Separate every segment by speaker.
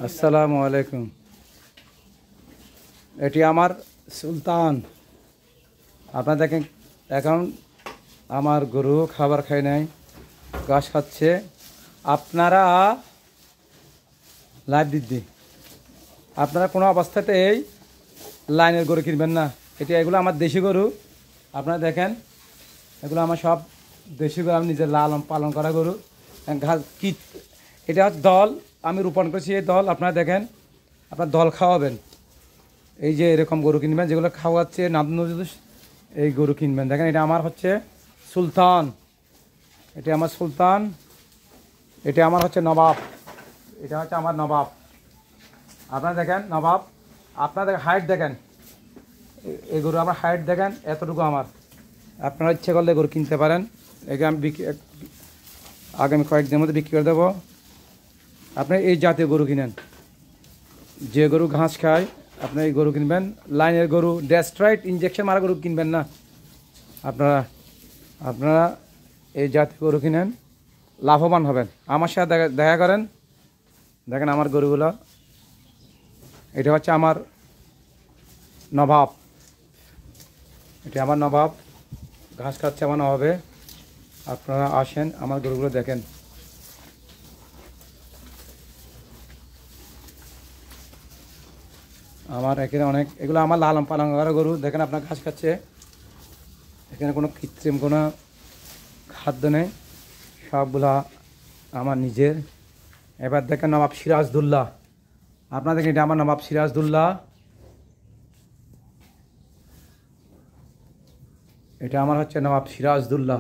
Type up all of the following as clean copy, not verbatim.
Speaker 1: আসসালামু আলাইকুম। এটি আমার সুলতান। আপনারা দেখেন এখন আমার গরু খাবার খায় নাই, ঘাস খাচ্ছে। আপনারা লাইভ দিদি, আপনারা কোনো অবস্থাতেই লাইনের গরু কিনবেন না। এগুলো আমার দেশি গরু। আপনারা দেখেন এগুলো আমার সব দেশি গরু, আমি নিজের লালন পালন করা গরু। ঘাস কি এটা দল আমি রোপণ করেছি, এই দল আপনারা দেখেন। আপনার দল খাওয়াবেন, এই যে এরকম গরু কিনবেন যেগুলো খাওয়াচ্ছে নাদনুজ, এই গরু কিনবেন। দেখেন এটা আমার হচ্ছে সুলতান, এটা আমার সুলতান, এটা আমার হচ্ছে নবাব, এটা হচ্ছে আমার নবাব। আপনারা দেখেন নবাব, আপনাদের হাইট দেখেন, এই গরু আমার হাইট দেখেন এতটুকু আমার। আপনারা ইচ্ছে করলে গরু কিনতে পারেন। একে আমি আগামী কয়েকদিনের মধ্যে বিক্রি করে দেবো। আপনি এই জাতীয় গরু কিনেন, যে গরু ঘাস খায় আপনি এই গরু কিনবেন। লাইনের গরু, ডেস্ট্রয়েড ইঞ্জেকশন মারা গরু কিনবেন না। আপনারা এই জাতীয় গরু কিনেন, লাভবান হবেন। আমার সাথে দেখা করেন। দেখেন আমার গরুগুলো, এটা হচ্ছে আমার নবাব, এটা আমার নবাব, ঘাস খাচ্ছে আমার নবাবে। আপনারা আসেন, আমার গরুগুলো দেখেন। আমার এখানে অনেক, এগুলো আমার লালন পালন করা গরু। দেখেন আপনার ঘাস খাচ্ছে, এখানে কোনো কৃত্রিম কোনো খাদ্য নেই, সবগুলা আমার নিজের। এবার দেখেন নবাব সিরাজদৌল্লা, আপনারা দেখেন এটা আমার নবাব সিরাজদৌল্লা, এটা আমার হচ্ছে নবাব সিরাজদৌল্লা।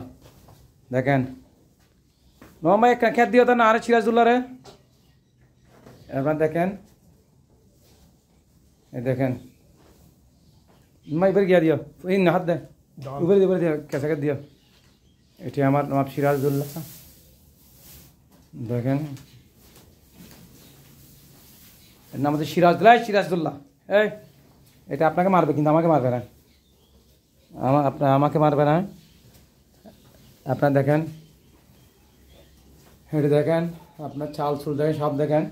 Speaker 1: দেখেন নবাব ভাই খেত দিও তো না, আরে সিরাজদৌল্লা রে। এবার দেখেন, এই দেখেন এবার গিয়া দিও, এই হাত দেন উপরে দিও, কেঁচা খেত দিও। এটি আমার নবাব সিরাজদৌল্লা। দেখেন এর নাম হচ্ছে সিরাজদৌল্লা। সিরাজদৌল্লা এই, এটা আপনাকে মারবে কিন্তু আমাকে মারবে না, আমাকে মারবে না। আপনার দেখেন, এটা দেখেন, আপনার চাল চুল দেখেন, সব দেখেন।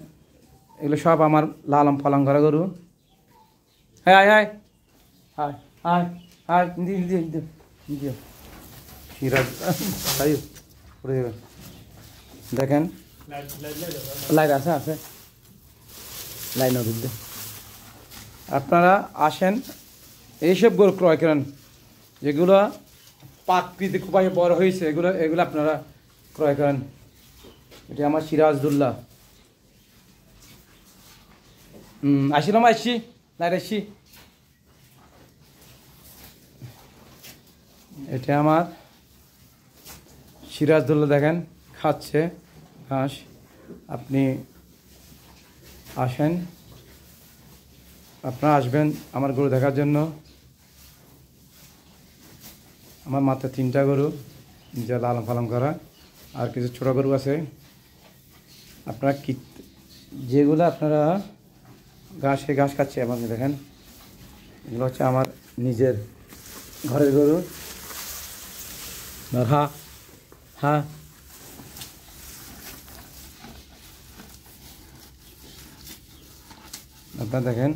Speaker 1: এগুলো সব আমার লালন পালন করা গরু। হ্যাঁ আয় আয় আয় আয় আয়, দিও সিরাজ তাই করে দেবেন। দেখেন লাইট আছে, আছে লাইন দিতে। আপনারা আসেন, এইসব গরু ক্রয় করেন যেগুলো প্রাকৃতিক উপায়ে বড় হয়েছে, এগুলো আপনারা ক্রয় করেন। এটা আমার সিরাজদৌল্লা। আসিলাম, আসছি লাইট আসছি। এটা আমার সিরাজদৌল্লা, দেখেন খাচ্ছে ঘাস। আপনি আসেন, আপনারা আসবেন আমার গরু দেখার জন্য। আমার মাত্র 3টা গরু যা লালন পালন করা, আর কিছু ছোটো গরু আছে। আপনারা কি যেগুলো আপনারা ঘাস খাচ্ছে আমাকে দেখেন, এগুলো হচ্ছে আমার নিজের ঘরের গরু। হ্যাঁ হ্যাঁ, আপনারা দেখেন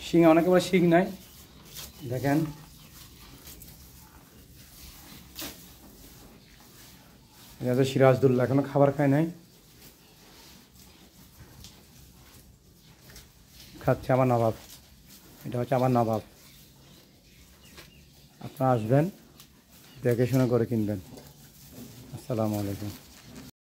Speaker 1: শিং, অনেকে বলে শিং নাই। দেখেন এটা তো সিরাজদৌল্লা, এখনো খাবার খায় নাই, খাচ্ছে আমার নবাব। এটা হচ্ছে আমার নবাব। আপনারা আসবেন, দেখে শুনে করে কিনবেন। আসসালামু আলাইকুম।